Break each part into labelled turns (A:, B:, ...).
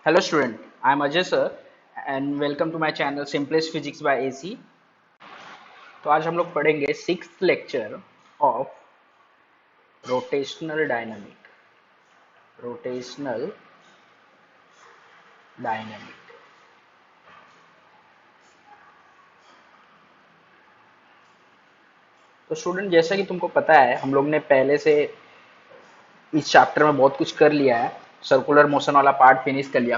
A: Hello student, I am Ajay sir and welcome to my channel Simplest Physics by AC। तो आज हम लोग पढ़ेंगे sixth lecture of rotational dynamic. Rotational dynamic. तो student जैसा कि तुमको पता है हम लोग ने पहले से इस चैप्टर में बहुत कुछ कर लिया है। सर्कुलर मोशन वाला पार्ट फिनिश कर लिया।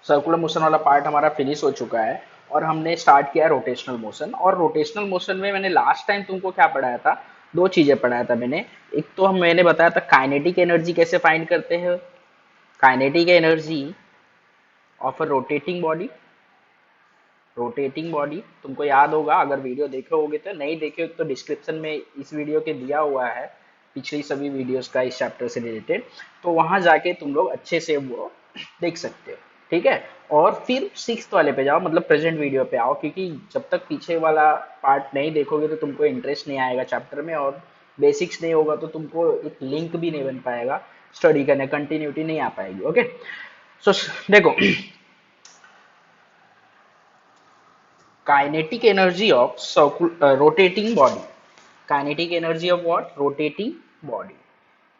A: सर्कुलर मोशन वाला पार्ट हमारा फिनिश हो चुका है और हमने स्टार्ट किया रोटेशनल मोशन। और रोटेशनल मोशन में मैंने लास्ट टाइम तुमको क्या पढ़ाया था, दो चीजें पढ़ाया था मैंने। एक तो मैंने बताया था काइनेटिक एनर्जी कैसे फाइंड करते हैं, kinetic energy of a rotating body. Rotating body तुमको याद होगा, अगर वीडियो देखे होगे तो, नहीं देखे हो तो डिस्क्रिप्शन में इस वीडियो के दिया हुआ है पिछली सभी वीडियोस का इस चैप्टर से रिलेटेड, तो वहां जाके तुम लोग अच्छे से वो देख सकते हो। ठीक है, और फिर सिक्स्थ वाले पे जाओ, मतलब प्रेजेंट वीडियो पे आओ, क्योंकि जब तक पीछे वाला पार्ट नहीं देखोगे तो तुमको इंटरेस्ट नहीं आएगा चैप्टर में, और बेसिक्स नहीं होगा तो तुमको एक लिंक भी नहीं बन पाएगा स्टडी करने, कंटिन्यूटी नहीं आ पाएगी। ओके, सो देखो, kinetic energy of rotating body. Kinetic energy of what, rotating body.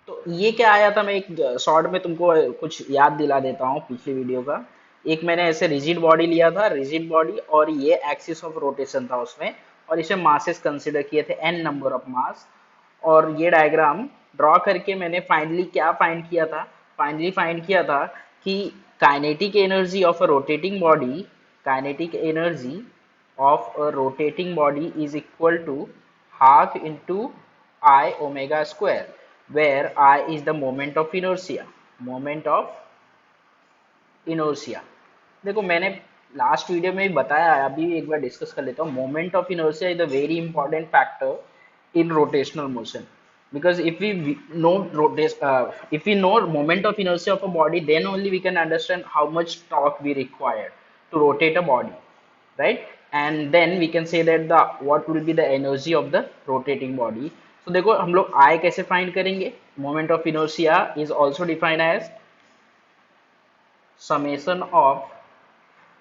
A: तो ये क्या आया था, मैं एक शॉर्ट में तुमको कुछ याद दिला देता हूँ पिछली वीडियो का। एक मैंने ऐसे रिजिड बॉडी लिया था, रिजिड बॉडी, और ये एक्सिस ऑफ रोटेशन था उसमें, और इसे मासेस कंसिडर किए थे, एन नंबर ऑफ मास। और ये डायग्राम ड्रॉ करके मैंने फाइनली क्या फाइंड किया था, फाइनली फाइंड किया था कि kinetic energy of a rotating body, kinetic energy of a rotating body is equal to half into I omega square, where I is the moment of inertia, moment of inertia। देखो मैंने last video में भी बताया है, अभी एक बार discuss कर लेता हूँ। Moment of inertia is the very important factor in rotational motion, because if we know moment of inertia of a body, then only we can understand how much torque we require to rotate a body, right? And then we can say that the what will be the energy of the rotating body। so देखो हम लोग I कैसे find करेंगे, moment of inertia is also defined as summation of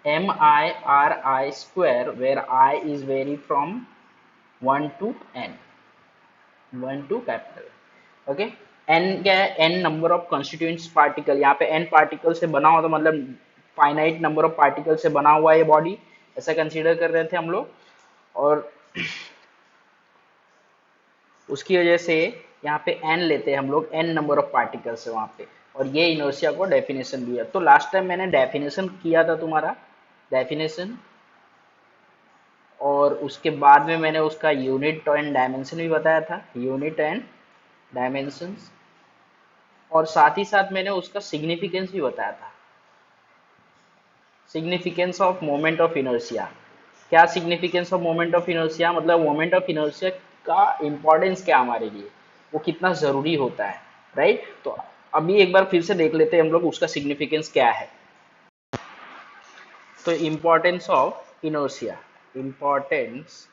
A: MIRI square, where I is vary from 1 to n, 1 to capital. Okay, n क्या है, n number of constituents particle. यहाँ पे n particle से बना हुआ, तो मतलब फाइनाइट नंबर ऑफ पार्टिकल से बना हुआ ये बॉडी, ऐसा कंसीडर कर रहे थे हम लोग। और उसकी वजह से यहाँ पे n लेते हैं हम लोग, n नंबर ऑफ पार्टिकल्स है वहाँ पे, और ये इनर्शिया को डेफिनेशन दिया। तो लास्ट टाइम मैंने डेफिनेशन किया था तुम्हारा, डेफिनेशन, और उसके बाद में मैंने उसका यूनिट एंड डायमेंशन भी बताया था, यूनिट एंड डायमेंशंस, और साथ ही साथ मैंने उसका सिग्निफिकेंस भी बताया था, significance of moment of inertia. क्या significance of moment of inertia, मतलब मोमेंट ऑफ इनर्शिया का इंपॉर्टेंस क्या हमारे लिए, वो कितना जरूरी होता है, राइट? तो अभी एक बार फिर से देख लेते हैं हम लोग उसका सिग्निफिकेंस क्या है। तो importance of inertia, importance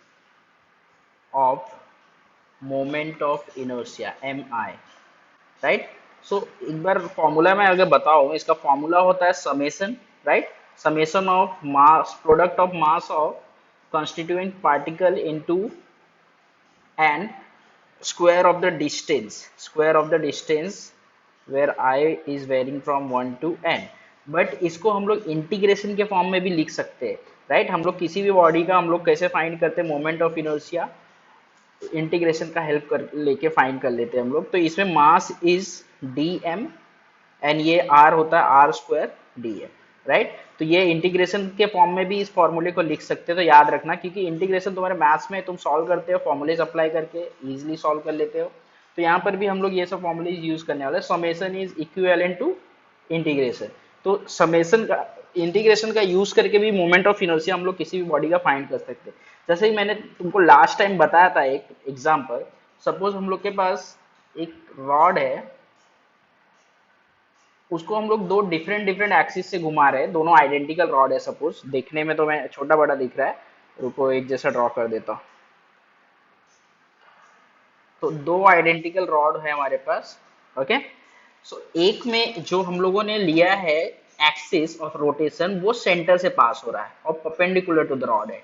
A: of moment of inertia, M I, right? So एक बार फॉर्मूला में अगर बताओ, इसका फॉर्मूला होता है summation, right? Summation of mass, product of mass of constituent particle into and square of the distance, square of the distance where I is varying from 1 to n। But इसको हम लोग integration के form में भी लिख सकते हैं, right? हम लोग किसी भी बॉडी का हम लोग कैसे फाइंड करते हैं मोमेंट ऑफ इनर्शिया, इंटीग्रेशन का हेल्प कर लेके फाइंड कर लेते हैं हम लोग। तो इसमें mass is d m, and ये आर होता है r square d m, right? तो ये इंटीग्रेशन के फॉर्म में भी इस फॉर्मूले को लिख सकते हो, तो याद रखना, क्योंकि इंटीग्रेशन तुम्हारे मैथ्स में तुम सॉल्व करते हो, फॉर्मूलेज अप्लाई करके इजीली सॉल्व कर लेते हो। तो यहाँ पर भी हम लोग ये सब फॉर्मूलेज यूज करने वाले। Summation is equivalent to integration. तो समेशन का, इंटीग्रेशन का यूज करके भी मोमेंट ऑफ इनर्शिया हम लोग किसी भी बॉडी का फाइंड कर सकते हैं। जैसे ही मैंने तुमको लास्ट टाइम बताया था एक एग्जांपल, सपोज हम लोग के पास एक रॉड है, उसको हम लोग दो डिफरेंट डिफरेंट एक्सिस से घुमा रहे हैं, दोनों आइडेंटिकल रॉड है, सपोज देखने में तो मैं छोटा बड़ा दिख रहा है, रुको एक जैसा ड्रॉ कर देता हूँ। तो दो आइडेंटिकल रॉड है हमारे पास, ओके? सो एक में जो हम लोगों ने लिया है एक्सिस ऑफ रोटेशन, वो सेंटर से पास हो रहा है और परपेंडिकुलर टू द रॉड है।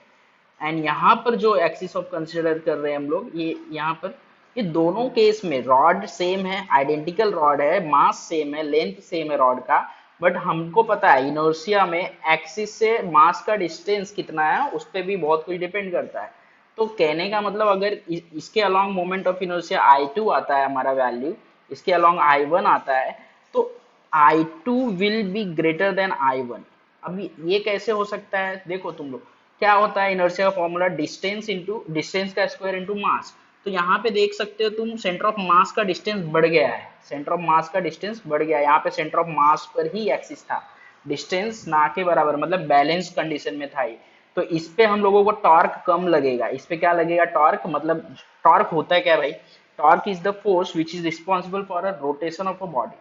A: एंड यहाँ पर जो एक्सिस ऑफ कंसिडर कर रहे हैं हम लोग, ये यहाँ पर, ये दोनों केस में रॉड सेम है, आइडेंटिकल रॉड है, मास सेम है, लेंथ सेम है रॉड का, बट हमको पता है इनर्शिया में एक्सिस से मास का डिस्टेंस कितना है उस पर भी बहुत कुछ डिपेंड करता है। तो कहने का मतलब अगर इसके along moment of inertia I2 आता है हमारा वैल्यू, इसके अलोंग I1 आता है, तो I2 will be greater than I1। अब ये कैसे हो सकता है, देखो तुम लोग, क्या होता है इनर्शिया का फॉर्मूला, डिस्टेंस इंटू डिस्टेंस का स्क्वायर इंटू मास। तो यहाँ पे देख सकते हो तुम, सेंटर ऑफ मास का डिस्टेंस बढ़ गया है, सेंटर ऑफ मास का डिस्टेंस बढ़ गया है, यहाँ पे सेंटर ऑफ मास पर ही एक्सिस था, डिस्टेंस ना के बराबर, मतलब बैलेंस कंडीशन में था ये। तो इस पे हम लोगों को टॉर्क कम लगेगा, इस पे क्या लगेगा, टॉर्क। मतलब टॉर्क होता है क्या भाई, torque is the force which is responsible for a rotation of a body.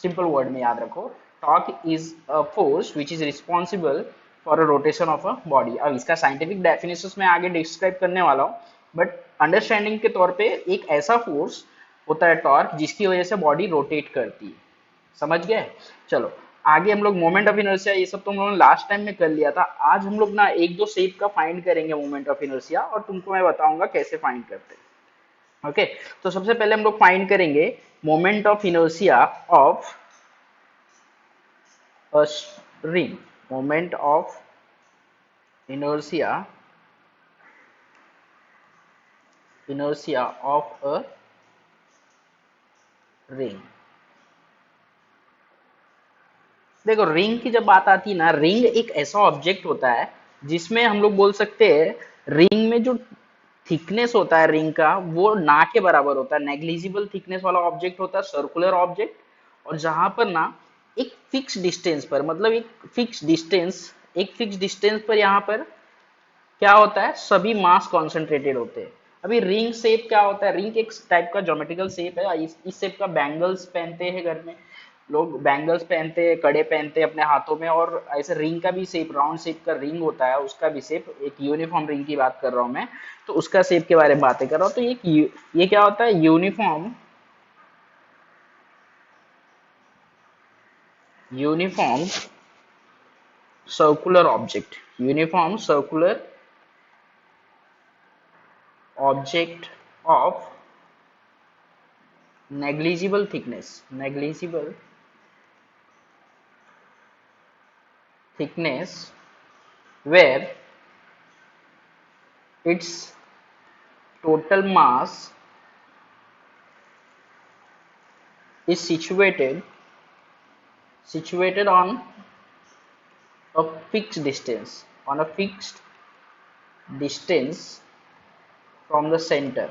A: Simple word में याद रखो, torque is a force which is responsible for a rotation of a body. अब इसका साइंटिफिक डेफिनेशन मैं आगे डिस्क्राइब करने वाला हूँ, बट अंडरस्टैंडिंग के तौर पे एक ऐसा फोर्स होता है टॉर्क जिसकी वजह से बॉडी रोटेट करती है। समझ गए? चलो आगे हम लोग मोमेंट ऑफ इनर्शिया ये सब तो हम लोगों ने लास्ट टाइम में कर लिया था। आज हम लोग ना एक दो शेप का फाइंड करेंगे मोमेंट ऑफ इनर्शिया, और तुमको मैं बताऊंगा कैसे फाइंड करते हैं। ओके, तो सबसे पहले हम लोग फाइंड करेंगे moment of inertia of a ring. Moment of inertia of a ring। देखो रिंग की जब बात आती है ना, रिंग एक ऐसा ऑब्जेक्ट होता है जिसमें हम लोग बोल सकते हैं रिंग में जो थिकनेस होता है रिंग का वो ना के बराबर होता है, नेग्लिजिबल थिकनेस वाला ऑब्जेक्ट होता है, सर्कुलर ऑब्जेक्ट। और जहां पर ना एक फिक्स डिस्टेंस पर, मतलब एक फिक्स डिस्टेंस पर यहाँ पर क्या होता है, सभी मास कॉन्सेंट्रेटेड होते हैं। अभी रिंग शेप क्या होता है, रिंग एक टाइप का ज्योमेट्रिकल शेप है। इस शेप का बैंगल्स पहनते हैं घर में लोग, बैंगल्स पहनते हैं, कड़े पहनते हैं अपने हाथों में। और ऐसे रिंग का भी शेप, राउंड शेप का रिंग होता है, उसका भी शेप, एक यूनिफॉर्म रिंग की बात कर रहा हूँ मैं, तो उसका शेप के बारे में बातें कर रहा हूँ। तो ये क्या होता है, uniform circular object, uniform circular object of negligible thickness where its total mass is situated on a fixed distance from the center।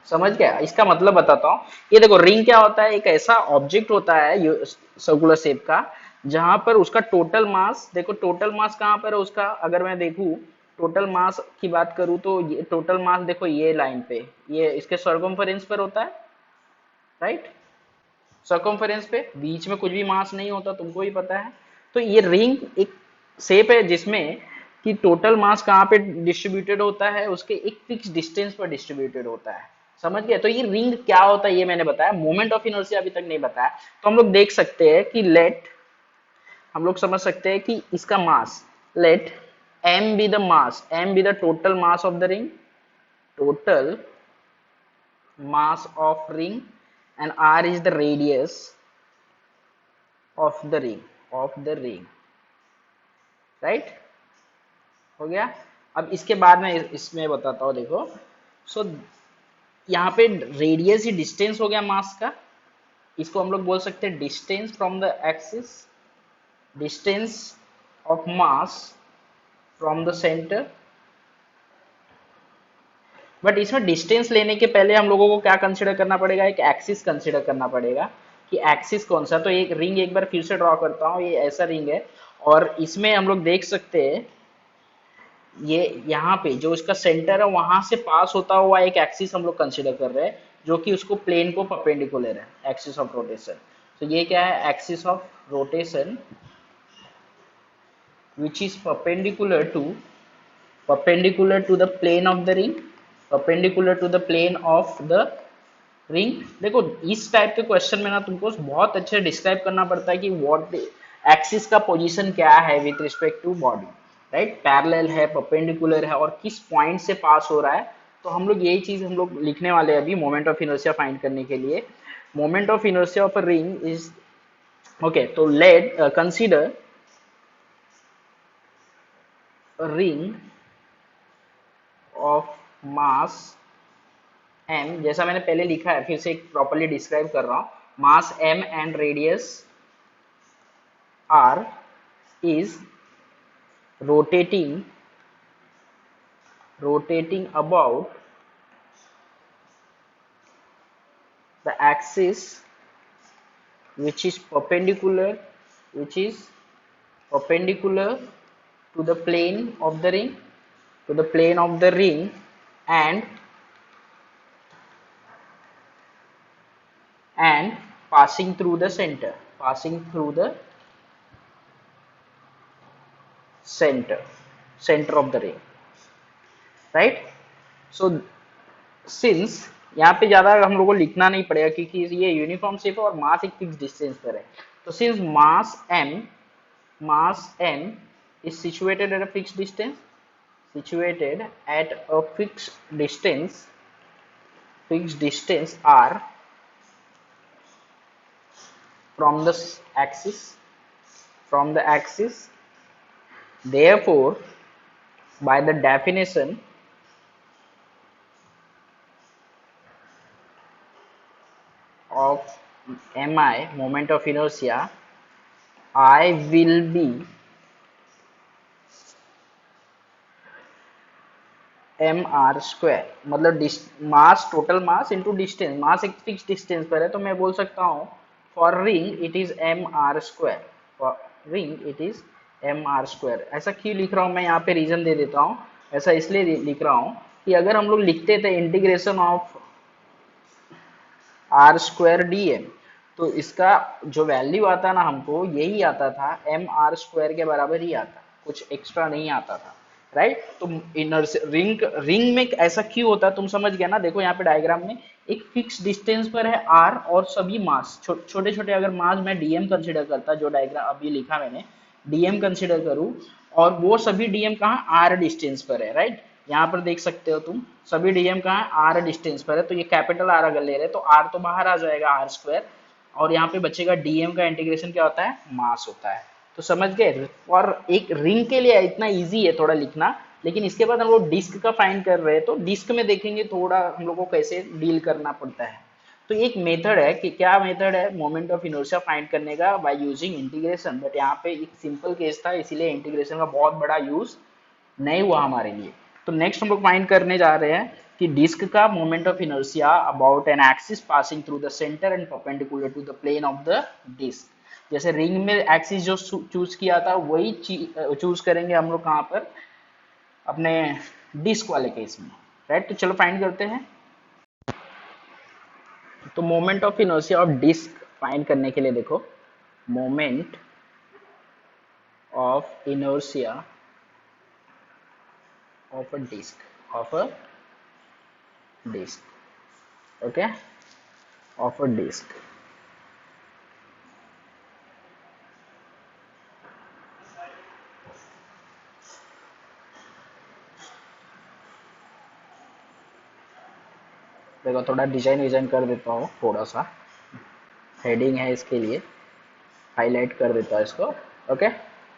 A: समझ गया? इसका मतलब बताता हूँ। ये देखो रिंग क्या होता है, एक ऐसा ऑब्जेक्ट होता है सर्कुलर शेप का, जहां पर उसका टोटल मास, देखो टोटल मास कहाँ पर है उसका, अगर मैं देखूं टोटल मास की बात करूं तो ये टोटल मास देखो ये लाइन पे, ये इसके सर्कमफेरेंस पर होता है, राइट? सर्कमफेरेंस पे बीच में कुछ भी मास नहीं होता, तुमको ही पता है। तो ये रिंग एक शेप है जिसमें कि टोटल मास कहाँ पे डिस्ट्रीब्यूटेड होता है, उसके एक फिक्स डिस्टेंस पर डिस्ट्रीब्यूटेड होता है। समझ गए? तो ये रिंग क्या होता है ये मैंने बताया, मोमेंट ऑफ इनर्शिया अभी तक नहीं बताया। तो हम लोग देख सकते हैं कि हम लोग समझ सकते हैं कि इसका mass, let M be the total mass of the ring, total mass of ring, and r is the radius of the ring, right? हो गया? अब इसके बाद में इसमें बताता हूँ, देखो। सो यहाँ पे रेडियस ही डिस्टेंस हो गया मास का, इसको हम लोग बोल सकते हैं distance from the axis, distance of mass from the centre. But इसमें डिस्टेंस लेने के पहले हम लोगों को क्या कंसिडर करना पड़ेगा, एक एक्सिस कंसिडर करना पड़ेगा कि एक्सिस कौन सा। तो एक रिंग एक बार फिर से ड्रॉ करता हूँ, ये ऐसा रिंग है, और इसमें हम लोग देख सकते हैं ये यहाँ पे जो इसका सेंटर है वहां से पास होता हुआ एक एक्सिस हम लोग कंसिडर कर रहे हैं, जो कि उसको प्लेन को परपेंडिकुलर है, एक्सिस ऑफ रोटेशन। तो ये क्या है, axis of rotation which is perpendicular to the plane of the ring, perpendicular to the plane of the ring. देखो इस टाइप के क्वेश्चन में ना तुमको बहुत अच्छे डिस्क्राइब करना पड़ता है कि व्हाट एक्सिस का पोजीशन क्या है with respect to body, right, parallel है, परपेंडिकुलर है, और किस पॉइंट से पास हो रहा है। तो हम लोग यही चीज हम लोग लिखने वाले हैं अभी मोमेंट ऑफ इनर्शिया फाइंड करने के लिए। Moment of inertia of a ring is okay. तो let consider ring of mass m, जैसा मैंने पहले लिखा है फिर से प्रॉपर्ली डिस्क्राइब कर रहा हूं। मास m and radius r is rotating about the axis which is perpendicular to the plane of the ring, and passing through the center of the ring, right? So since यहाँ पे ज्यादा हम लोगों को लिखना नहीं पड़ेगा क्योंकि ये यूनिफॉर्म शेप है और मास एक फिक्स डिस्टेंस पर है। तो since mass m is situated at a fixed distance, r from the axis, therefore by the definition of mi, moment of inertia, I will be mr square, मतलब मास, total mass into distance. मास एक fix distance पर है तो मैं बोल सकता हूँ for ring it is mr square, ऐसा क्यों लिख रहा हूँ मैं यहाँ पे रीजन दे देता हूँ। ऐसा इसलिए लिख रहा हूँ कि अगर हम लोग लिखते थे integration of r square d m, तो इसका जो वैल्यू आता ना हमको यही आता था, एम आर स्क्वायर के बराबर ही आता, कुछ एक्स्ट्रा नहीं आता था, राइट। तो इनर रिंग में ऐसा क्यों होता है तुम समझ गया ना। देखो यहाँ पे डायग्राम में एक फिक्स डिस्टेंस पर है आर और सभी मास छोटे छोटे, अगर मास मैं डीएम कंसिडर करता, जो डायग्राम अभी लिखा मैंने डीएम कंसिडर करूं, और वो सभी डीएम कहाँ आर डिस्टेंस पर है, राइट। यहाँ पर देख सकते हो तुम सभी डीएम कहाँ है आर डिस्टेंस पर है, तो ये कैपिटल आर अगर ले रहे तो आर तो बाहर आ जाएगा आर स्क्वायर, और यहाँ पे बचेगा डीएम का इंटीग्रेशन क्या होता है, मास होता है। तो समझ गए। और एक रिंग के लिए इतना इजी है थोड़ा लिखना, लेकिन इसके बाद हम लोग डिस्क का फाइंड कर रहे हैं तो डिस्क में देखेंगे थोड़ा हम लोग को कैसे डील करना पड़ता है। तो एक मेथड है कि क्या मेथड है मोमेंट ऑफ इनर्शिया फाइंड करने का, बाय यूजिंग इंटीग्रेशन। बट यहाँ पे एक सिंपल केस था इसीलिए इंटीग्रेशन का बहुत बड़ा यूज नहीं हुआ हमारे लिए। तो नेक्स्ट हम लोग फाइंड करने जा रहे हैं कि डिस्क का moment of inertia about an axis passing through the centre and perpendicular to the plane of the disc. जैसे रिंग में एक्सिस जो चूज किया था वही चूज करेंगे हम लोग कहाँ पर, अपने डिस्क वाले केस में, राइट। तो चलो फाइंड करते हैं। तो moment of inertia of disc find करने के लिए देखो, moment of inertia of a disk, okay, of a disk। देखो थोड़ा डिजाइन कर देता हूँ, थोड़ा सा हेडिंग है इसके लिए, हाईलाइट कर देता है इसको, ओके।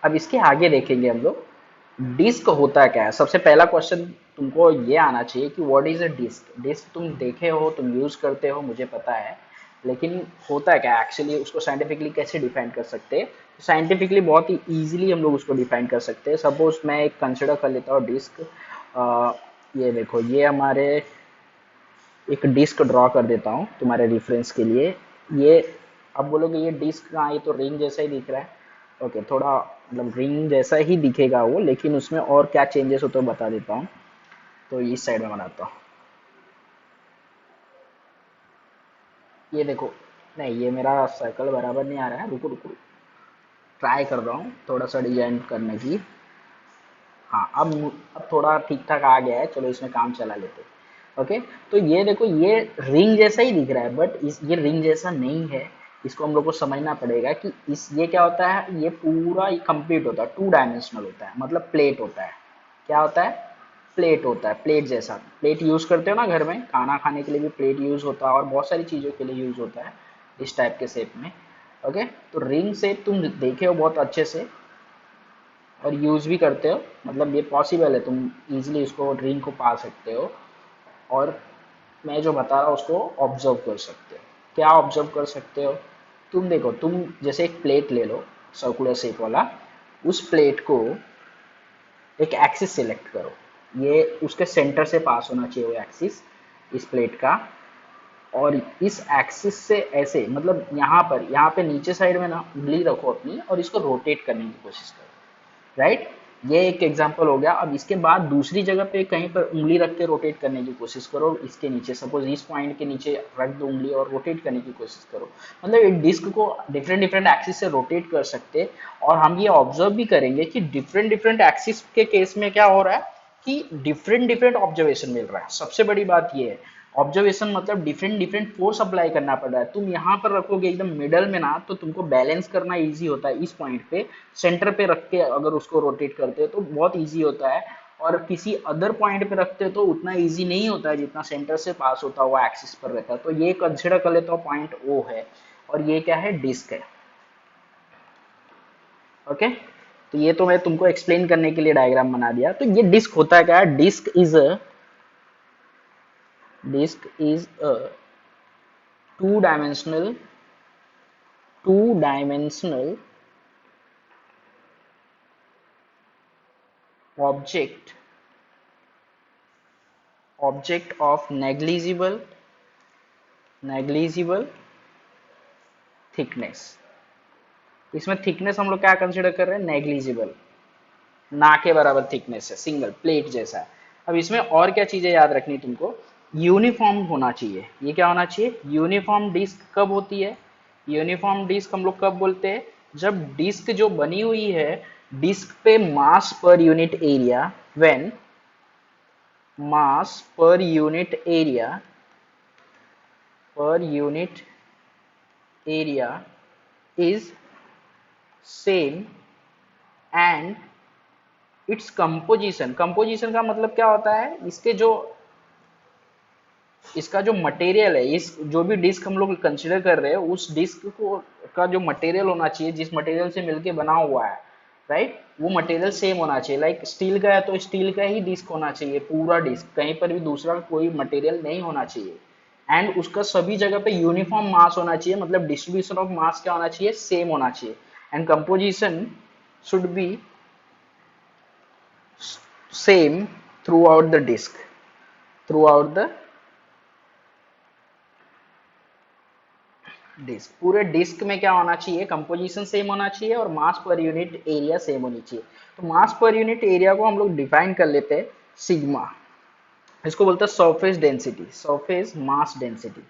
A: अब इसके आगे देखेंगे हम लोग डिस्क होता क्या है। सबसे पहला क्वेश्चन तुमको ये आना चाहिए कि what is a disc. Disc तुम देखे हो, तुम यूज करते हो, मुझे पता है, लेकिन होता है क्या एक्चुअली, उसको साइंटिफिकली कैसे डिफाइन कर सकते हैं। साइंटिफिकली बहुत ही इजीली हम लोग उसको डिफाइन कर सकते हैं। सपोज मैं एक कंसिडर कर लेता हूँ डिस्क, ये देखो ये हमारे एक डिस्क ड्रॉ कर देता हूँ तुम्हारे रेफरेंस के लिए। ये अब बोलोगे ये डिस्क कहाँ, ये तो रिंग जैसा ही दिख रहा है। ओके, थोड़ा मतलब रिंग जैसा ही दिखेगा वो, लेकिन उसमें और क्या चेंजेस हो तो बता देता हूँ। तो इस साइड में बनाता हूँ, ये देखो, नहीं ये मेरा सर्कल बराबर नहीं आ रहा है, रुको रुको, ट्राई कर रहा हूँ थोड़ा सा डिजाइन करने की। हाँ अब थोड़ा ठीक ठाक आ गया है, चलो इसमें काम चला लेते। ओके, तो ये देखो ये रिंग जैसा ही दिख रहा है, बट ये रिंग जैसा नहीं है। इसको हम लोग को समझना पड़ेगा कि इस ये क्या होता है, ये पूरा कंप्लीट होता है, 2 डायमेंशनल होता है, मतलब प्लेट होता है। क्या होता है? प्लेट होता है, प्लेट जैसा। प्लेट यूज करते हो ना घर में, खाना खाने के लिए भी प्लेट यूज होता है और बहुत सारी चीज़ों के लिए यूज होता है इस टाइप के शेप में। ओके, तो रिंग शेप तुम देखे हो बहुत अच्छे से और यूज भी करते हो, मतलब ये पॉसिबल है, तुम इजीली उसको रिंग को पा सकते हो। और मैं जो बता रहा हूँ उसको ऑब्जर्व कर सकते हो। क्या ऑब्जर्व कर सकते हो? तुम देखो, तुम जैसे एक प्लेट ले लो सर्कुलर शेप वाला, उस प्लेट को एक एक्सिस सेलेक्ट करो, ये उसके सेंटर से पास होना चाहिए वो एक्सिस इस प्लेट का। और इस एक्सिस से ऐसे, मतलब यहाँ पे नीचे साइड में ना उंगली रखो अपनी और इसको रोटेट करने की कोशिश करो, राइट। ये एक एग्जांपल हो गया। अब इसके बाद दूसरी जगह पे कहीं पर उंगली रख के रोटेट करने की कोशिश करो, इसके नीचे सपोज इस पॉइंट के नीचे रख दो उंगली और रोटेट करने की कोशिश करो। मतलब एक डिस्क को डिफरेंट डिफरेंट एक्सिस से रोटेट कर सकते। और हम ये ऑब्जर्व भी करेंगे कि डिफरेंट डिफरेंट एक्सिस के केस में क्या हो रहा है कि डिफरेंट डिफरेंट ऑब्जर्वेशन मिल रहा है। सबसे बड़ी बात ये है, ऑब्जर्वेशन मतलब डिफरेंट डिफरेंट फोर्स अप्लाई करना पड़ रहा है। तुम यहाँ पर रखोगे एकदम मिडल में ना, तो तुमको बैलेंस करना इजी होता है। इस पॉइंट पे सेंटर पे रख के अगर उसको रोटेट करते हो तो बहुत इजी होता है। और किसी अदर पॉइंट पे रखते हो तो उतना इजी नहीं होता है जितना सेंटर से पास होता हुआ एक्सिस पर रहता है। तो ये कंसिडर कर लेता हूँ पॉइंट ओ है, और ये क्या है, डिस्क है। ओके, तो ये तो मैं तुमको एक्सप्लेन करने के लिए डायग्राम बना दिया। तो ये डिस्क होता है क्या? Disc is a two dimensional two dimensional object of negligible thickness। इसमें थिकनेस हम लोग क्या कंसिडर कर रहे हैं? नेग्लिजिबल, ना के बराबर थिकनेस है, सिंगल प्लेट जैसा है। अब इसमें और क्या चीजें याद रखनी तुमको? यूनिफॉर्म होना चाहिए। ये क्या होना चाहिए? यूनिफॉर्म डिस्क कब होती है? यूनिफॉर्म डिस्क हम लोग कब बोलते हैं? जब डिस्क जो बनी हुई है, डिस्क पे mass per unit area, when mass per unit area is same and its composition का मतलब क्या होता है? इसका जो मटेरियल है, इस जो भी डिस्क हम लोग कंसिडर कर रहे हैं, उस डिस्क को का जो मटेरियल होना चाहिए, जिस मटेरियल से मिलके बना हुआ है, राइट, वो मटेरियल सेम होना चाहिए। लाइक स्टील का है तो स्टील का ही डिस्क होना चाहिए, पूरा डिस्क, कहीं पर भी दूसरा कोई मटेरियल नहीं होना चाहिए। एंड उसका सभी जगह पे यूनिफॉर्म मास होना चाहिए, मतलब डिस्ट्रीब्यूशन ऑफ मास क्या होना चाहिए? सेम होना चाहिए। And composition should be same throughout the disc, throughout the disc. पूरे डिस्क में क्या होना चाहिए? कंपोजिशन सेम होना चाहिए और मास पर यूनिट एरिया सेम होनी चाहिए। तो मास पर यूनिट एरिया को हम लोग डिफाइन कर लेते हैं सिग्मा। इसको बोलते हैं surface density, surface mass density,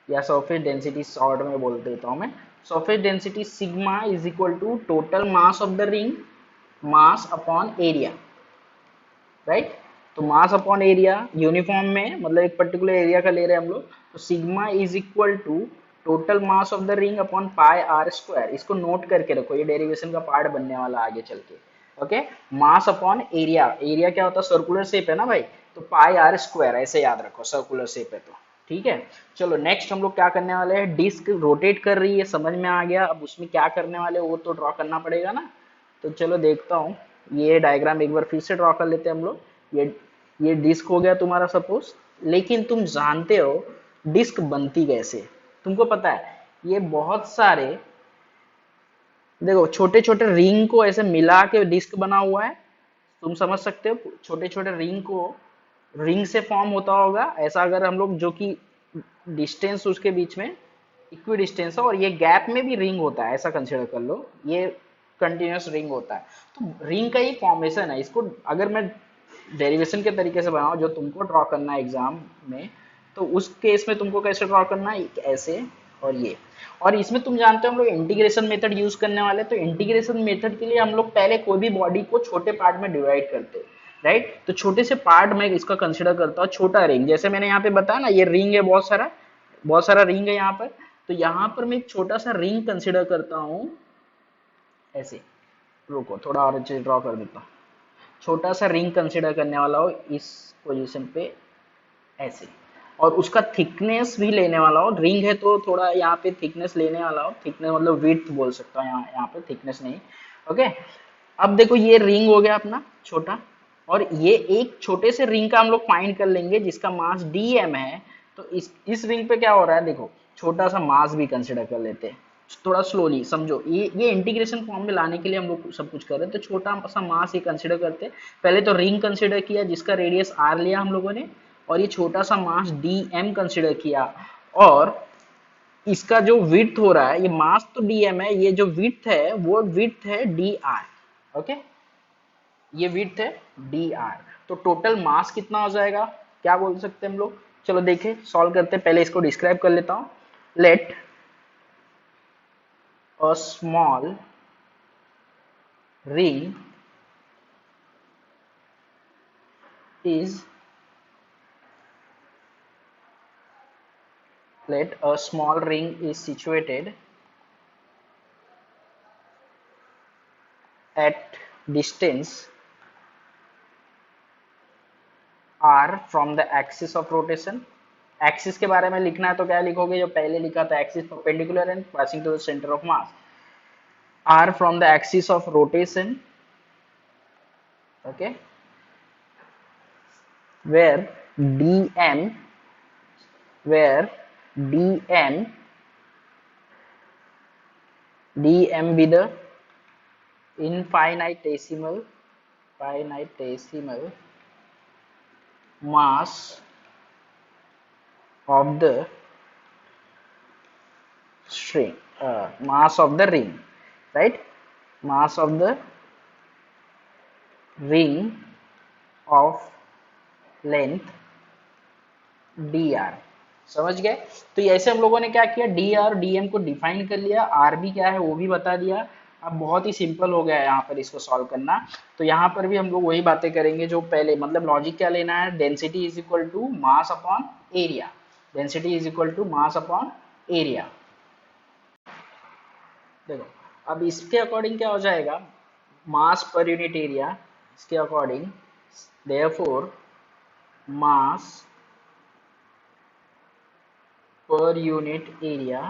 A: या सरफेस डेंसिटी शॉर्ट में बोल देता हूं मैं। Surface density sigma is equal to total mass of the ring, mass upon area, right. तो मास अपॉन एरिया यूनिफॉर्म में, मतलब एक पर्टिकुलर एरिया का ले रहे हैं हम लोग, तो sigma is equal to total mass of the ring upon pi r square. इसको नोट करके रखो, ये डेरिवेशन का पार्ट बनने वाला आगे चल के। ओके, मास अपॉन एरिया, एरिया क्या होता है? सर्कुलर शेप है ना भाई, तो पाई आर स्क्वायर, ऐसे याद रखो, सर्कुलर शेप है तो। ठीक है, चलो नेक्स्ट हम लोग क्या करने वाले हैं? डिस्क रोटेट कर रही है, समझ में आ गया। अब उसमें क्या करने वाले वो तो ड्रॉ करना पड़ेगा ना। तो चलो देखता हूँ, ये डायग्राम एक बार फिर से ड्रॉ कर लेते हैं हम लोग। ये डिस्क हो गया तुम्हारा सपोज। लेकिन तुम जानते हो डिस्क बनती कैसे? तुमको पता है, ये बहुत सारे, देखो छोटे छोटे रिंग को ऐसे मिला के डिस्क बना हुआ है। तुम समझ सकते हो, छोटे छोटे रिंग को, रिंग से फॉर्म होता होगा ऐसा। अगर हम लोग जो कि डिस्टेंस उसके बीच में इक्वी डिस्टेंस है, और ये गैप में भी रिंग होता है, ऐसा कंसिडर कर लो, ये कंटिन्यूस रिंग होता है। तो रिंग का ही फॉर्मेशन है। इसको अगर मैं डेरिवेशन के तरीके से बनाऊं जो तुमको ड्रॉ करना है एग्जाम में, तो उस केस में तुमको कैसे ड्रॉ करना है? ऐसे और ये। और इसमें तुम जानते हो हम लोग इंटीग्रेशन मेथड यूज करने वाले। तो इंटीग्रेशन मेथड के लिए हम लोग पहले कोई भी बॉडी को छोटे पार्ट में डिवाइड करते हैं। राइट। तो छोटे से पार्ट में इसका कंसिडर करता हूँ, छोटा रिंग, जैसे मैंने यहाँ पे बताया ना, ये रिंग है, बहुत सारा रिंग है यहाँ पर। तो यहाँ पर मैं एक छोटा सा रिंग कंसिडर करता हूँ ऐसे। रुको थोड़ा और अच्छे ड्रॉ कर देता हूँ। छोटा सा रिंग कंसिडर करने वाला हो इस पोजीशन पे ऐसे, और उसका थिकनेस भी लेने वाला हो। रिंग है तो थोड़ा यहाँ पे थिकनेस लेने वाला हो, थिकनेस मतलब विड्थ बोल सकता हूँ, यहाँ पे थिकनेस नहीं। ओके। अब देखो ये रिंग हो गया अपना छोटा, और ये एक छोटे से रिंग का हम लोग फाइंड कर लेंगे जिसका मास dm है। तो इस रिंग पे क्या हो रहा है देखो, छोटा सा मास भी कंसिडर कर लेते हैं, थोड़ा स्लोली समझो। ये इंटीग्रेशन फॉर्म में लाने के लिए हम लोग सब कुछ कर रहे हैं। तो छोटा सा मास ये कंसिडर करते हैं। पहले तो रिंग कंसिडर किया जिसका रेडियस r लिया हम लोगों ने, और ये छोटा सा मास dm कंसिडर किया, और इसका जो विड्थ हो रहा है, ये मास तो dm है, ये जो विड्थ है वो विड्थ है dr। ओके, ये विड्थ है dr। तो टोटल मास कितना हो जाएगा, क्या बोल सकते हैं हम लोग? चलो देखें, सॉल्व करते हैं। पहले इसको डिस्क्राइब कर लेता हूं। Let a small ring is let a small ring is situated at distance r from the axis of rotation। Axis के बारे में लिखना है तो क्या लिखोगे, जो पहले लिखा था, axis perpendicular and passing to the centre of mass, r from the axis of rotation, okay, where dm where dm be the infinitesimal mass of the string, mass of the ring, right, mass of the ring of length dr। समझ गए? तो ऐसे हम लोगों ने क्या किया, dr dm को डिफाइन कर लिया, r भी क्या है वो भी बता दिया। अब बहुत ही सिंपल हो गया है यहाँ पर इसको सॉल्व करना। तो यहाँ पर भी हम लोग वही बातें करेंगे जो पहले, मतलब लॉजिक क्या लेना है, density is equal to mass upon area, density is equal to mass upon area. देखो अब इसके अकॉर्डिंग क्या हो जाएगा, मास पर यूनिट एरिया, इसके according therefore mass per unit area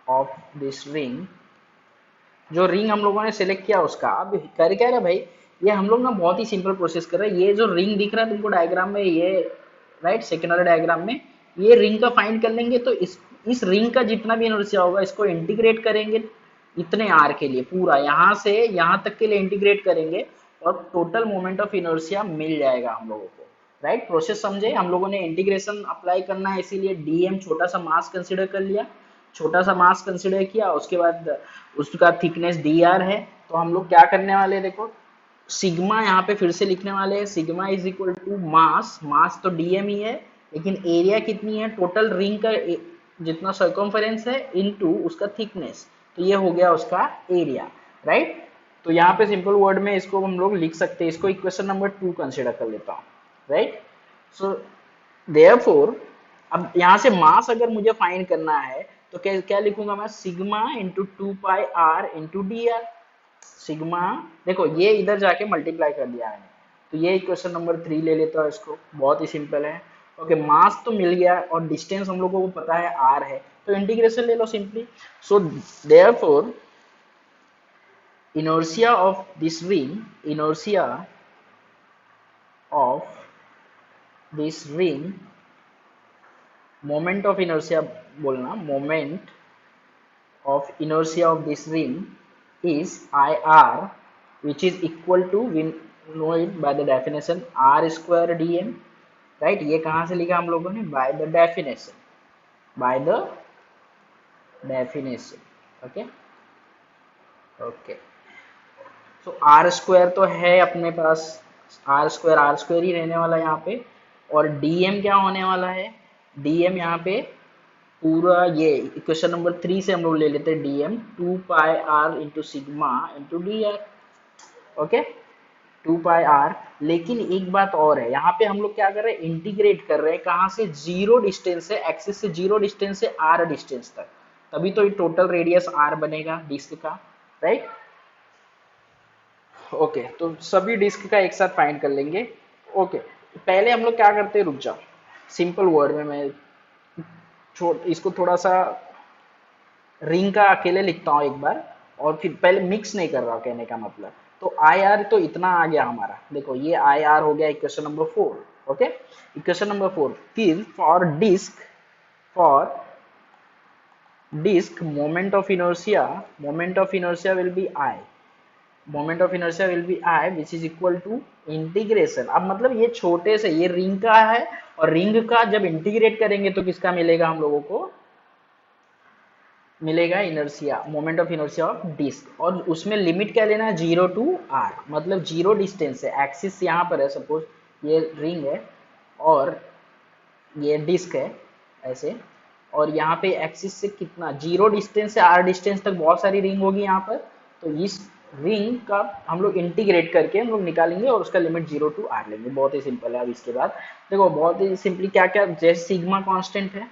A: of this ring, जो रिंग हम लोगों ने सिलेक्ट किया उसका। अब कर क्या रहे भाई, ये हम लोग ना बहुत ही सिंपल प्रोसेस कर रहे हैं। ये जो रिंग दिख रहा है तुमको डायग्राम में, ये राइट सेकेंड वाले डायग्राम में, ये रिंग का फाइंड कर लेंगे। तो इस रिंग का जितना भी इनर्शिया होगा इसको इंटीग्रेट करेंगे इतने आर के लिए, पूरा यहाँ से यहाँ तक के लिए इंटीग्रेट करेंगे, और टोटल मोमेंट ऑफ इनर्शिया मिल जाएगा हम लोगों को। राइट, प्रोसेस समझे? हम लोगों ने इंटीग्रेशन अप्लाई करना है, इसीलिए डीएम छोटा सा मास कंसिडर कर लिया, छोटा सा मास कंसिडर किया, उसके बाद उसका थिकनेस डी आर है। तो हम लोग क्या करने वाले हैं, देखो सिग्मा यहाँ पे फिर से लिखने वाले हैं, sigma is equal to mass, mass तो डीएम ही है, लेकिन एरिया कितनी है, टोटल रिंग का जितना सर्कम्फरेंस है इनटू उसका थिकनेस, तो ये हो गया उसका एरिया। राइट, तो यहाँ पे सिंपल वर्ड में इसको हम लोग लिख सकते हैं, इसको इक्वेशन नंबर 2 कंसिडर कर लेता हूँ। राइट, सो देयरफॉर अब यहाँ से मास अगर मुझे फाइंड करना है तो क्या क्या लिखूंगा मैं, sigma into 2 pi r into d r. Sigma, देखो ये इधर जाके मल्टीप्लाई कर दिया है, तो ये इक्वेशन नंबर 3 ले लेता हूँ इसको, बहुत ही सिंपल है। ओके, मास तो मिल गया और डिस्टेंस हम लोगों को पता है आर है, तो इंटीग्रेशन ले लो simply. So therefore inertia of this ring, inertia of this ring, moment of inertia बोलना, moment of inertia of this ring is IR, which is equal to, we know it by the definition, R square dm। right, ये कहाँ से लिखा हम लोगों ने, by the definition, by the definition। okay, okay, तो are square तो है अपने पास, आर स्क्वायर ही रहने वाला है यहाँ पे, और डीएम क्या होने वाला है, डीएम यहाँ पे पूरा, ये इक्वेशन नंबर 3 से हम लोग ले लेते हैं dm 2 pi r into sigma into d r. Okay, 2πr। लेकिन एक बात और है, यहाँ पे हम लोग क्या कर रहे हैं, इंटीग्रेट कर रहे हैं कहाँ से, जीरो डिस्टेंस से, एक्सिस से जीरो डिस्टेंस से आर डिस्टेंस तक, तभी तो ये टोटल रेडियस आर बनेगा डिस्क का, राइट। ओके, तो सभी डिस्क का एक साथ फाइंड कर लेंगे। ओके, पहले हम लोग क्या करते हैं, रुक जाओ, सिंपल वर्ड में मैं इसको थोड़ा सा रिंग का अकेले लिखता हूँ एक बार, और फिर पहले मिक्स नहीं कर रहा कहने का मतलब। तो आई आर तो इतना आ गया हमारा, देखो ये आई आर हो गया equation number 4। Okay, equation number 4। फिर for disc moment of inertia will be I, moment of inertia will be I which is equal to integration. अब मतलब ये छोटे से, ये रिंग का है, और रिंग का जब इंटीग्रेट करेंगे तो किसका मिलेगा हम लोगों को, मिलेगा inertia, moment of inertia of disc. और उसमें लिमिट क्या लेना है, 0 टू आर, मतलब जीरो डिस्टेंस है, एक्सिस यहाँ पर है, सपोज ये रिंग है और ये डिस्क है ऐसे, और यहाँ पे एक्सिस से कितना, जीरो डिस्टेंस से आर डिस्टेंस तक बहुत सारी रिंग होगी यहाँ पर। तो इस रिंग का हम लोग इंटीग्रेट करके हम लोग निकालेंगे और उसका लिमिट 0 टू आर लेंगे। बहुत ही सिंपल है। अब इसके बाद देखो, बहुत ही सिंपली क्या क्या, जैसे सिग्मा कांस्टेंट है,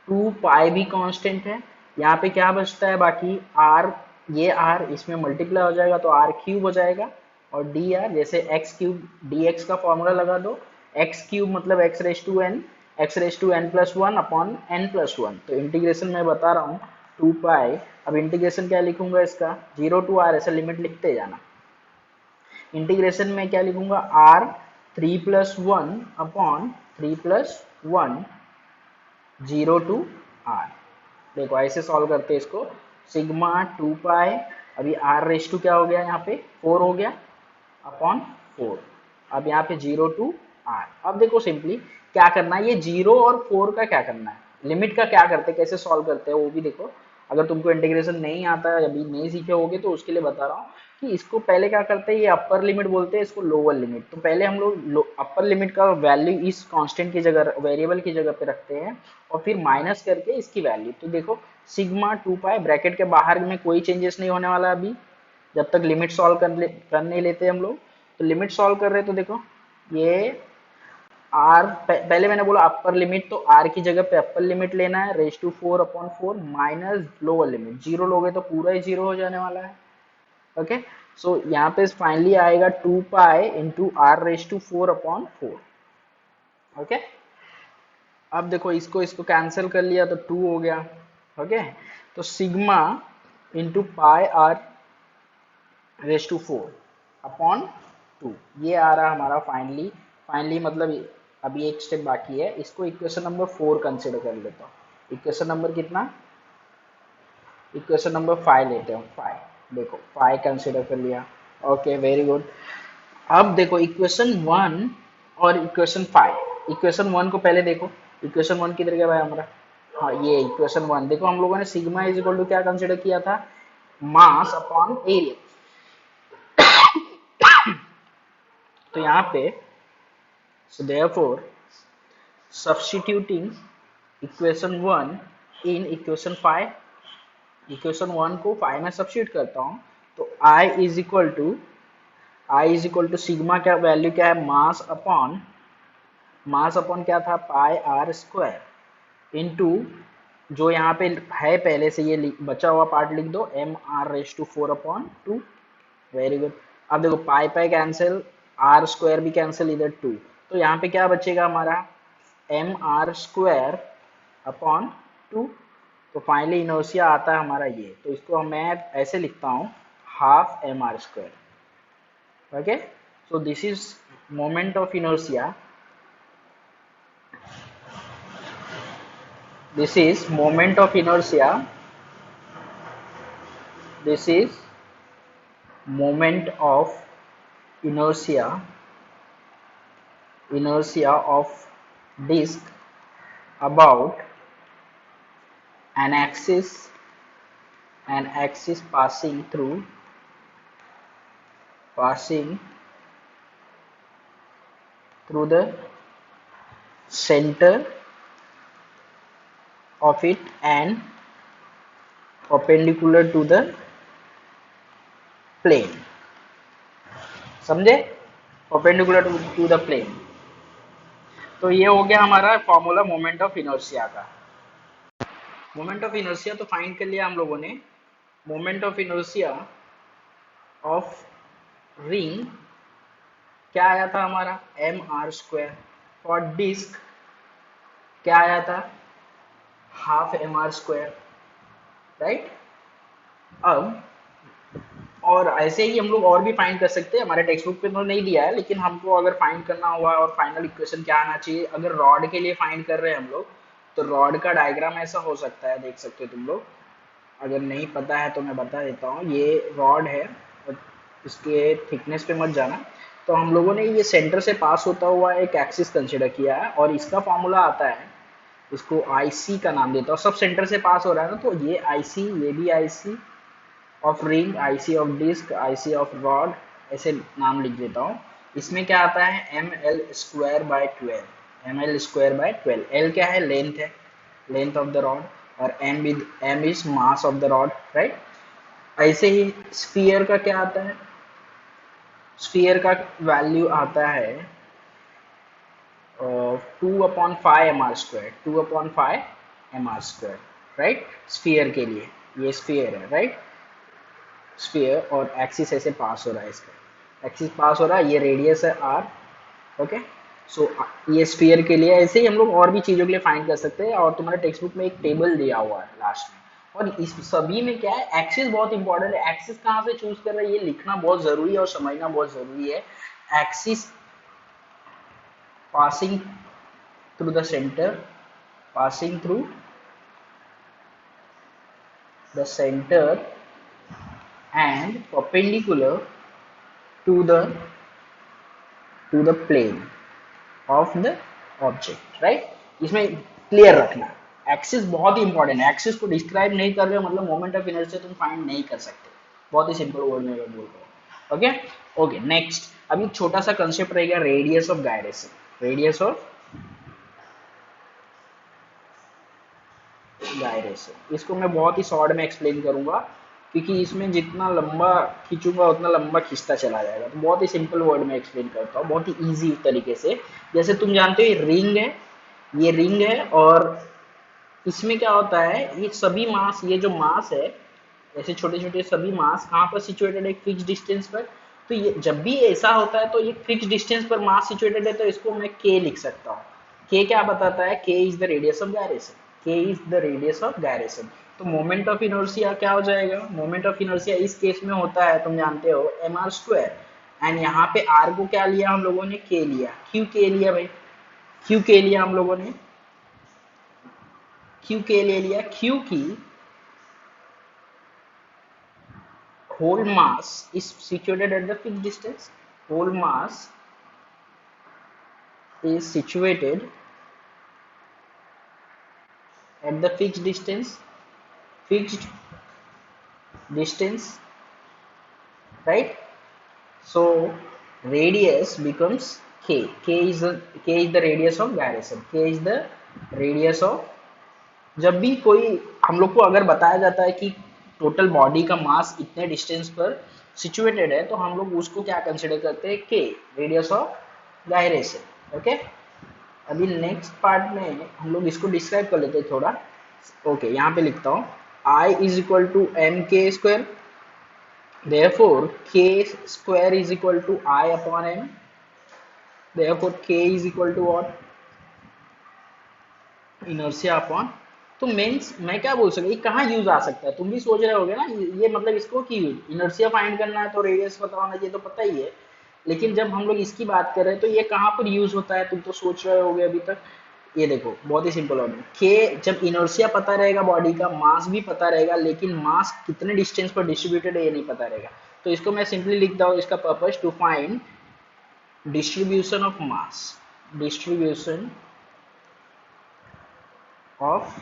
A: 2 पाई भी कांस्टेंट है, यहाँ पे क्या बचता है बाकी, आर, ये आर इसमें मल्टीप्लाई हो जाएगा तो आर क्यूब हो जाएगा, और डी आर, जैसे एक्स क्यूब डी एक्स का फॉर्मूला लगा दो, एक्स क्यूब मतलब x raise to n plus one upon n plus one. तो इंटीग्रेशन मैं बता रहा हूँ 2 पाई। अब इंटीग्रेशन क्या लिखूंगा इसका, 0 टू आर, ऐसा लिमिट लिखते जाना। इंटीग्रेशन में क्या लिखूंगा, आर 3+1 अपॉन 3+1 0 टू आर। देखो ऐसे सॉल्व करते हैं इसको, सिग्मा 2 पाई, अभी आर रेस टू क्या हो गया, यहाँ पे 4 हो गया अपॉन 4। अब यहाँ पे 0 टू आर। अब देखो सिंपली क्या करना है, ये 0 और 4 का क्या करना है, लिमिट का क्या करते हैं, कैसे सॉल्व करते हैं वो भी देखो। अगर तुमको इंटीग्रेशन नहीं आता है, अभी नहीं सीखे होगे, तो उसके लिए बता रहा हूँ कि इसको पहले क्या करते हैं, ये अपर लिमिट बोलते हैं, इसको लोअर लिमिट। तो पहले हम लोग अपर लिमिट का वैल्यू इस कांस्टेंट की जगह, वेरिएबल की जगह पे रखते हैं, और फिर माइनस करके इसकी वैल्यू। तो देखो सिग्मा 2 पाई, ब्रैकेट के बाहर में कोई चेंजेस नहीं होने वाला अभी, जब तक लिमिट सॉल्व कर नहीं लेते हम लोग। तो लिमिट सॉल्व कर रहे हैं, तो देखो ये आर, पहले मैंने बोला अपर लिमिट, तो आर की जगह पे अपर लिमिट लेना है, raise to 4/4 minus lower limit, zero लोगे तो पूरा ही जीरो हो जाने वाला है। ओके, सो यहाँ पे फाइनली आएगा 2 pi into r raise to 4/4। Okay, अब देखो इसको इसको कैंसिल कर लिया तो 2 हो गया। ओके, तो sigma into pi r raise to 4/2, ये आ रहा हमारा फाइनली। फाइनली मतलब अभी एक स्टेप बाकी है, इसको इक्वेशन नंबर 4 कंसिडर कर लेता हूँ। इक्वेशन नंबर कितना, इक्वेशन नंबर 5 लेते हैं, 5। देखो 5 कंसिडर कर लिया। Okay, very good. अब देखो इक्वेशन 1 और इक्वेशन 5, इक्वेशन 1 को पहले देखो, इक्वेशन 1 किधर गया भाई हमारा, हाँ ये इक्वेशन 1। देखो हम लोगों ने सिग्मा इज इक्वल टू क्या कंसिडर किया था, मास अपॉन एरिया। तो यहाँ पे so therefore substituting equation 1 in equation 5, equation 1 को 5 में सब्स्टिट्यूट करता हूँ, तो I is equal to sigma, क्या वैल्यू क्या है, मास अपॉन क्या था, पाई आर स्क्वायर इंटू जो यहाँ पे है पहले से, ये बचा हुआ पार्ट लिख दो, m r raise to 4/2। Very good. अब देखो pi pi cancel, r square भी कैंसिल, इधर 2, तो यहाँ पे क्या बचेगा हमारा, एम आर स्क्वायर अपॉन 2। तो फाइनली इनर्शिया आता है हमारा ये, तो इसको मैं ऐसे लिखता हूँ, half M R square. Okay, so this is moment of inertia, this is moment of inertia, this is moment of inertia, inertia of disk about an axis, an axis passing through the center of it and perpendicular to the plane. समझे, perpendicular to the plane. तो ये हो गया हमारा formula moment of inertia का। Moment of inertia तो find कर लिया हम लोगों ने। Moment of inertia of ring क्या आया था हमारा, m are square. For disc क्या आया था, half M R square, right. अब और ऐसे ही हम लोग और भी फाइंड कर सकते हैं, हमारे टेक्स्ट बुक पे तो नहीं दिया है, लेकिन हमको अगर फाइंड करना हुआ और फाइनल इक्वेशन क्या आना चाहिए, अगर रॉड के लिए फाइंड कर रहे हैं हम लोग, तो रॉड का डायग्राम ऐसा हो सकता है, देख सकते हो तुम लोग। अगर नहीं पता है तो मैं बता देता हूँ। ये रॉड है, इसके थिकनेस पे मत जाना। तो हम लोगों ने ये सेंटर से पास होता हुआ एक एक्सिस कंसिडर किया है, और इसका फॉर्मूला आता है, इसको आई सी का नाम देता हूँ। सब सेंटर से पास हो रहा है ना, तो ये आई सी, ये भी I C of ring, I C of disc, I C of rod, ऐसे नाम लिख देता हूँ। इसमें क्या आता है, M L square by 12, M L square by 12। L क्या है, लेंथ है, लेंथ ऑफ द रॉड, और M is mass of the rod, right. ऐसे ही स्फीयर का क्या आता है, स्फीयर का वैल्यू आता है 2/5 m are square, 2/5 m are square, right. Sphere के लिए ये स्फीयर है, राइट। स्फीयर और एक्सिस ऐसे पास हो रहा है, इसका एक्सिस पास हो रहा है, ये रेडियस है आर, ओके। सो ये स्फीयर के लिए। ऐसे ही हम लोग और भी चीज़ों के लिए फाइंड कर सकते हैं, और तुम्हारे टेक्स्ट बुक में एक टेबल दिया हुआ है लास्ट में। और इस सभी में क्या है, एक्सिस बहुत इंपॉर्टेंट है। एक्सिस कहाँ से चूज कर रहे हैं, ये लिखना बहुत जरूरी है और समझना बहुत जरूरी है। Axis passing through the center, passing through the center and perpendicular to the plane of the object, right। इसमें क्लियर रखना, एक्सिस बहुत ही इंपॉर्टेंट है। एक्सिस को डिस्क्राइब नहीं कर रहे हो मतलब मोमेंट ऑफ इनर्शिया तुम फाइंड नहीं कर सकते। बहुत ही सिंपल वर्ड में बोल रहा हूँ, ओके। ओके, नेक्स्ट अभी छोटा सा कंसेप्ट रहेगा, radius of gyration. Radius of gyration, इसको मैं बहुत ही शॉर्ट में एक्सप्लेन करूंगा, क्योंकि इसमें जितना लंबा खींचूंगा उतना लंबा खींचता चला जाएगा। तो बहुत ही सिंपल वर्ड में एक्सप्लेन करता हूँ, बहुत ही इजी तरीके से। जैसे तुम जानते हो ये रिंग है, ये रिंग है, और इसमें क्या होता है, ये सभी मास, ये जो मास है, ऐसे छोटे छोटे सभी मास कहाँ पर सिचुएटेड है, एक फिक्स डिस्टेंस पर। तो ये जब भी ऐसा होता है तो ये फिक्स डिस्टेंस पर मास सिचुएटेड है, तो इसको मैं के लिख सकता हूँ। के क्या बताता है, K is the radius of gyration, K is the radius of gyration. तो मोमेंट ऑफ इनर्शिया क्या हो जाएगा, मोमेंट ऑफ इनर्शिया इस केस में होता है, तुम जानते हो, एम आर स्क्वायर। एंड यहाँ पे आर को क्या लिया हम लोगों ने, के लिया। क्यों के लिया भाई, क्यों के लिया हम लोगों ने, क्यों के ले लिया, क्योंकि whole mass is situated at the fixed distance, whole mass is situated at the fixed distance, right। So radius becomes k, k is the radius of gyration, k is the radius of, जब भी कोई हम लोग को अगर बताया जाता है कि टोटल बॉडी का मास इतने डिस्टेंस पर सिचुएटेड है, तो हम लोग उसको क्या कंसिडर करते हैं, के, रेडियस ऑफ गायरेशन, ओके। अभी नेक्स्ट पार्ट में हम लोग इसको डिस्क्राइब कर लेते हैं थोड़ा, ओके। यहाँ पे लिखता हूँ, I is equal to m k square, therefore k square is equal to I upon m, therefore k is equal to what, inertia upon. तो मेंस मैं क्या बोल सकता, ये कहाँ यूज आ सकता है, तुम भी सोच रहे होगे ना, ये मतलब इसको कि इनर्शिया फाइंड करना है तो रेडियस पता होना चाहिए, तो पता ही है। लेकिन जब हम लोग इसकी बात कर रहे हैं तो ये कहाँ पर यूज होता है, तुम तो सोच रहे होगे अभी तक। ये देखो बहुत ही सिंपल है, के जब इनर्शिया पता रहेगा, बॉडी का मास भी पता रहेगा, लेकिन मास कितने डिस्टेंस पर डिस्ट्रीब्यूटेड है ये नहीं पता रहेगा। तो इसको मैं सिंपली लिखता हूँ, इसका purpose to find distribution of mass, distribution of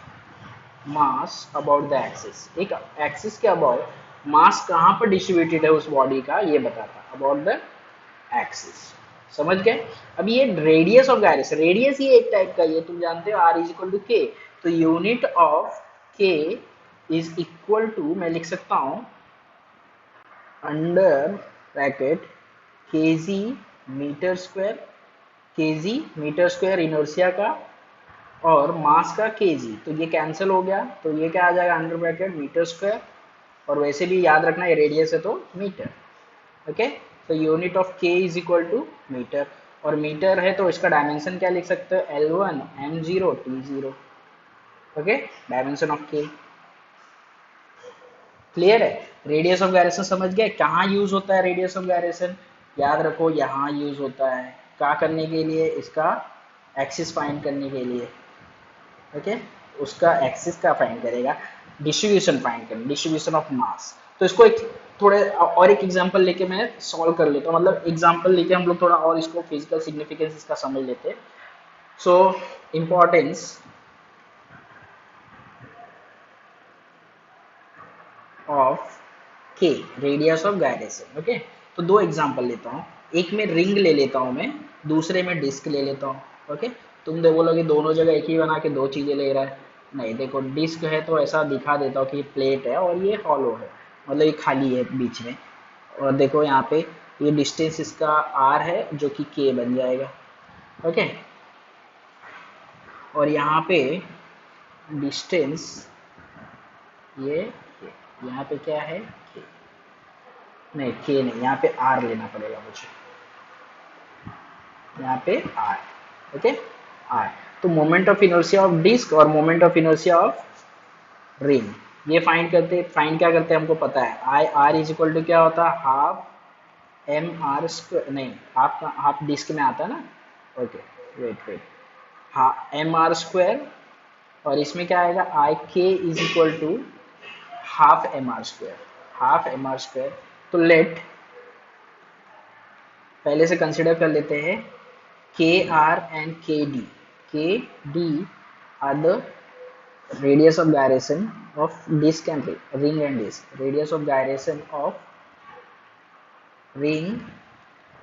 A: mass about the axis. एक एक्सिस के अबाउट मास कहाँ पर डिस्ट्रीब्यूटेड है उस बॉडी का, ये बताता अबाउट द एक्सिस। समझ गए। अब ये रेडियस ऑफ गायरेशन, रेडियस ही एक टाइप का, ये तुम जानते हो, are is equal to k. तो unit of k is equal to, मैं लिख सकता हूं under bracket kg metre square, kg metre square inertia का, और मास का kg, तो ये कैंसिल हो गया, तो ये क्या आ जाएगा अंडर ब्रैकेट मीटर स्क्वायर, और वैसे भी याद रखना ये रेडियस है तो मीटर। ओके, तो unit of k is equal to metre, और मीटर है तो इसका डायमेंशन क्या लिख सकते हो, L1 m0 t0। Okay, dimension of k clear है। रेडियस ऑफ गायरेशन समझ गए, कहाँ यूज होता है रेडियस ऑफ गायरेशन, याद रखो यहाँ यूज होता है, क्या करने के लिए, इसका एक्सिस फाइंड करने के लिए। ओके, उसका एक्सिस का फाइंड करेगा, डिस्ट्रीब्यूशन फाइंड करें, डिस्ट्रीब्यूशन ऑफ मास। तो इसको एक थोड़े और एक एग्जांपल लेके मैं सॉल्व कर लेता हूँ, मतलब एग्जांपल लेके हम लोग थोड़ा और इसको फिजिकल सिग्निफिकेंस इसका समझ लेते हैं। सो इम्पोर्टेंस ऑफ के, रेडियस ऑफ गायरेशन। ओके, तो दो एग्जांपल लेता हूँ, एक में रिंग ले लेता हूँ मैं, दूसरे में डिस्क ले लेता हूँ। ओके, तुम दे बोलोगे दोनों जगह एक ही बना के दो चीजें ले रहा है, नहीं, देखो डिस्क है तो ऐसा दिखा देता हूँ कि ये प्लेट है और ये हॉलो है, मतलब ये खाली है बीच में, और देखो यहाँ पे ये डिस्टेंस इसका आर है जो कि के बन जाएगा। ओके, और यहाँ पे डिस्टेंस ये यहाँ पे क्या है, के, नहीं के नहीं, यहाँ पे आर लेना पड़ेगा मुझे, यहाँ पे आर। ओके, आर, तो moment of inertia of disc और moment of inertia of ring, ये फाइंड करते, फाइंड क्या करते हैं हमको पता है, I R is equal to क्या होता है, हाफ एम आर स्क्वायर, नहीं हाफ, हाफ डिस्क में आता है ना। ओके, वेट वेट, हाँ एम आर स्क्वायर, और इसमें क्या आएगा, I K is equal to half M R square, half M R square. तो लेट पहले से कंसिडर कर लेते हैं k r and k d r the radius of gyration of disc and ring and disc, radius of gyration of ring,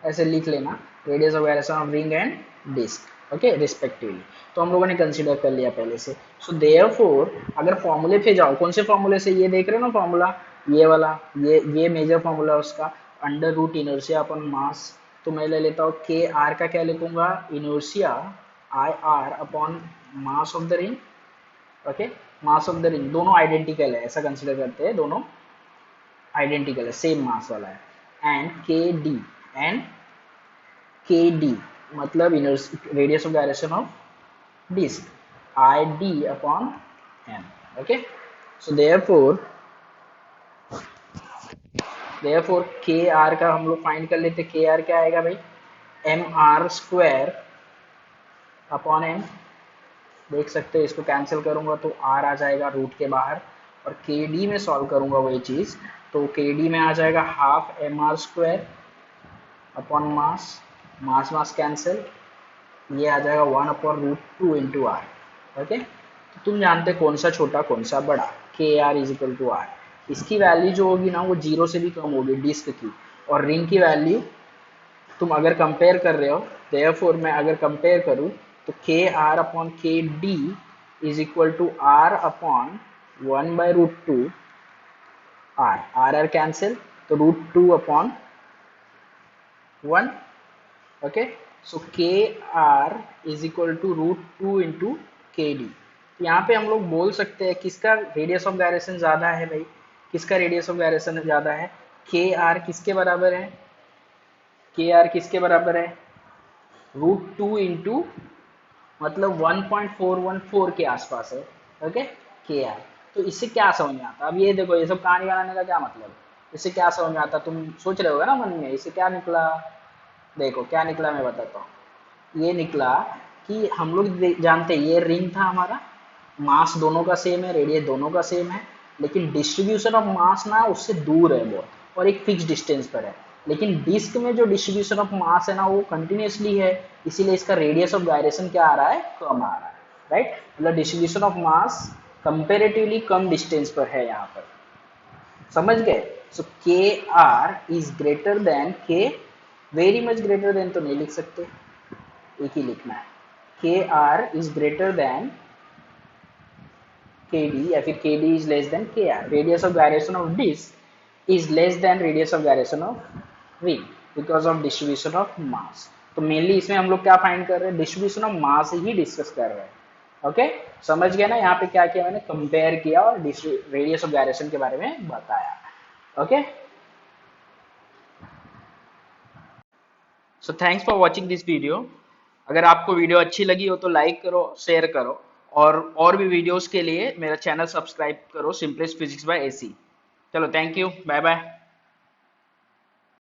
A: ऐसे लिख लेना, radius of gyration of ring and disc, okay respectively. तो हम लोगों ने कंसीडर कर लिया पहले से। सो देयरफॉर अगर फॉर्मूले पे जाओ, कौन से फॉर्मूले से, ये देख रहे हो ना फॉर्मूला, ये वाला, ये मेजर फॉर्मूला उसका, अंडर रूट इनर्शिया अपन मास, तो मैं ले लेता हूँ के आर का क्या लिखूंगा, inertia I R upon mass of the ring. Okay, mass of the ring, दोनों आइडेंटिकल है, ऐसा कंसिडर करते हैं, दोनों आइडेंटिकल है, सेम मास वाला है, एंड के डी मतलब radius of gyration of disc, I d upon m. Okay, so therefore k r का हम लोग फाइंड कर लेते, के आर क्या आएगा भाई, m are square upon m, देख सकते हैं, इसको कैंसिल करूंगा तो r आ जाएगा रूट के बाहर, और के डी में सॉल्व करूंगा वही चीज, तो के डी में आ जाएगा half M R square upon mass, mass mass cancel, ये आ जाएगा 1/√2 इंटू आर। ओके, तो तुम जानते कौन सा छोटा कौन सा बड़ा, k r is equal to r, इसकी वैल्यू जो होगी ना वो जीरो से भी कम होगी डिस्क की, और रिंग की वैल्यू तुम अगर कंपेयर कर रहे हो, देयरफॉर मैं अगर कंपेयर करूं तो k r upon k d is equal to r upon 1/√2, r r r cancel, तो √2 upon 1। Okay, so k r is equal to √2 into k d. यहाँ पे हम लोग बोल सकते हैं किसका रेडियस ऑफ गायरेशन ज्यादा है भाई, किसका रेडियस ऑफ गायरेशन ज्यादा है, के आर किसके बराबर है, के आर किसके बराबर है, √2 इंटू मतलब 1.414 के आसपास है। ओके, के आर, तो इससे क्या समझ में आता, अब ये देखो ये सब कहानी बनाने का क्या मतलब, इससे क्या समझ में आता, तुम सोच रहे होगा ना मन में, इससे क्या निकला, देखो क्या निकला मैं बताता हूँ, ये निकला कि हम लोग जानते हैं ये रिंग था हमारा, मास दोनों का सेम है, रेडियस दोनों का सेम है, लेकिन डिस्ट्रीब्यूशन ऑफ मास ना उससे दूर है बहुत, और एक फिक्स डिस्टेंस पर है, लेकिन डिस्क में जो डिस्ट्रीब्यूशन ऑफ मास है ना वो कंटिन्यूसली है, इसीलिए इसका रेडियस ऑफ गायरेशन क्या आ रहा है, कम आ रहा है, राइट, मतलब डिस्ट्रीब्यूशन ऑफ मास कंपेरेटिवली कम डिस्टेंस पर है यहाँ पर, समझ गए। So k r is greater than k, very much greater than तो नहीं लिख सकते, एक ही लिखना है, k r is greater than k d, या फिर k d is less than k r, radius of gyration of disc is less than radius of gyration of ring, because of distribution of mass. तो mainly इसमें हम लोग क्या find कर रहे हैं, distribution of mass he discuss कर रहे हैं। ओके, समझ गया ना, यहाँ पे क्या किया मैंने, कंपेयर किया और रेडियस ऑफ गायरेशन के बारे में बताया। Okay, so thanks for watching this video. अगर आपको वीडियो अच्छी लगी हो तो लाइक करो, शेयर करो, और भी वीडियोस के लिए मेरा चैनल सब्सक्राइब करो, सिंपलेस्ट फिजिक्स बाय एसी। चलो, थैंक यू, बाय बाय।